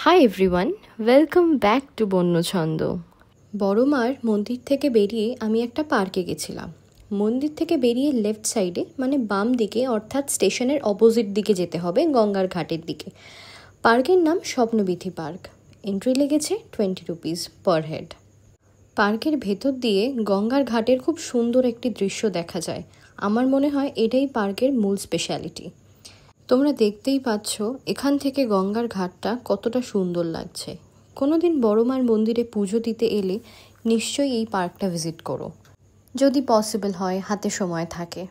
High everyone, welcome back to Bonyachhanda. বড়মার মন্দির থেকে বেরিয়ে আমি একটা পার্কে গেছিলাম। মন্দির থেকে বেরিয়ে লেফট সাইডে মানে বাম দিকে অর্থাৎ স্টেশনের অপোজিট দিকে যেতে হবে গঙ্গার ঘাটের দিকে। পার্কের নাম স্বপ্নবিথি পার্ক। এন্ট্রি লেগেছে 20 রুপিস পার হেড। পার্কের ভেতর দিয়ে গঙ্গার ঘাটের খুব সুন্দর একটি দৃশ্য দেখা যায়। আমার মনে হয় এটাই পার্কের মূল স্পেশালিটি। তোমরা দেখতেই পাচ্ছ এখান থেকে গঙ্গার ঘাটটা কতটা সুন্দর লাগছে। কোনোদিন বড়মার মন্দিরে পুজো দিতে এলে নিশ্চয়ই এই পার্কটা ভিজিট করো, যদি পসিবল হয়, হাতে সময় থাকে।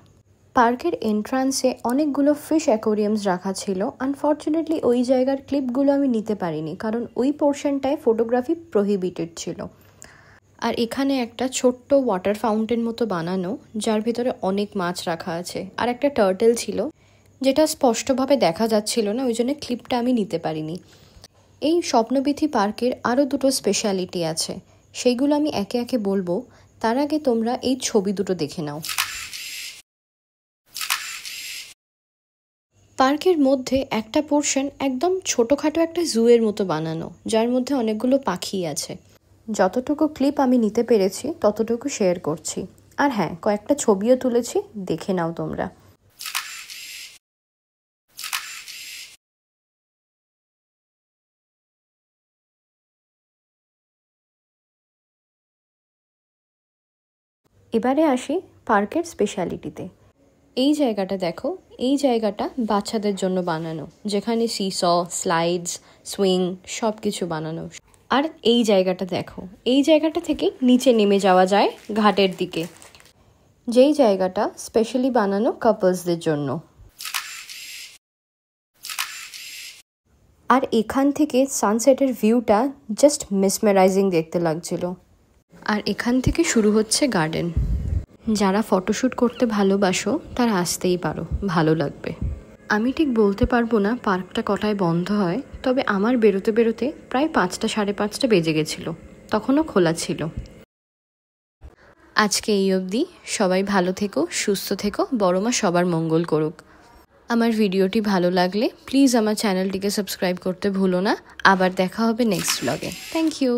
পার্কের এন্ট্রান্সে অনেকগুলো ফিশ অ্যাকোরিয়ামস রাখা ছিল। আনফর্চুনেটলি ওই জায়গার ক্লিপগুলো আমি নিতে পারিনি, কারণ ওই পোর্শনটায় ফটোগ্রাফি প্রহিবিটেড ছিল। আর এখানে একটা ছোট্ট ওয়াটার ফাউন্টেন মতো বানানো, যার ভিতরে অনেক মাছ রাখা আছে। আর একটা টার্টেল ছিল, যেটা স্পষ্টভাবে দেখা যাচ্ছিল না, ওই জন্য ক্লিপটা আমি নিতে পারিনি। এই স্বপ্নবিথি পার্কের আরও দুটো স্পেশালিটি আছে, সেইগুলো আমি একে একে বলবো। তার আগে তোমরা এই ছবি দুটো দেখে নাও। পার্কের মধ্যে একটা পোর্শন একদম ছোটোখাটো একটা জুয়ের মতো বানানো, যার মধ্যে অনেকগুলো পাখি আছে। যতটুকু ক্লিপ আমি নিতে পেরেছি ততটুকু শেয়ার করছি। আর হ্যাঁ, কয়েকটা ছবিও তুলেছি, দেখে নাও তোমরা। এবারে আসি পার্কের স্পেশালিটিতে। এই জায়গাটা দেখো, এই জায়গাটা বাচ্চাদের জন্য বানানো, যেখানে সিস, স্লাইডস, সুইং সব কিছু বানানো। আর এই জায়গাটা দেখো, এই জায়গাটা থেকে নিচে নেমে যাওয়া যায় ঘাটের দিকে, যেই জায়গাটা স্পেশালি বানানো কাপলসদের জন্য। আর এখান থেকে সানসেটের ভিউটা জাস্ট মেসমেরাইজিং দেখতে লাগছিল। আর এখান থেকে শুরু হচ্ছে গার্ডেন। যারা ফটোশ্যুট করতে ভালোবাসো তারা আসতেই পারো, ভালো লাগবে। আমি ঠিক বলতে পারবো না পার্কটা কটায় বন্ধ হয়, তবে আমার বেরোতে বেরোতে প্রায় 5টা সাড়ে 5টা বেজে গেছিলো, তখনও খোলা ছিল। আজকে এই অবধি। সবাই ভালো থেকো, সুস্থ থেকো, বড়মা সবার মঙ্গল করুক। আমার ভিডিওটি ভালো লাগলে প্লিজ আমার চ্যানেলটিকে সাবস্ক্রাইব করতে ভুলো না। আবার দেখা হবে নেক্সট ব্লগে। Thank you.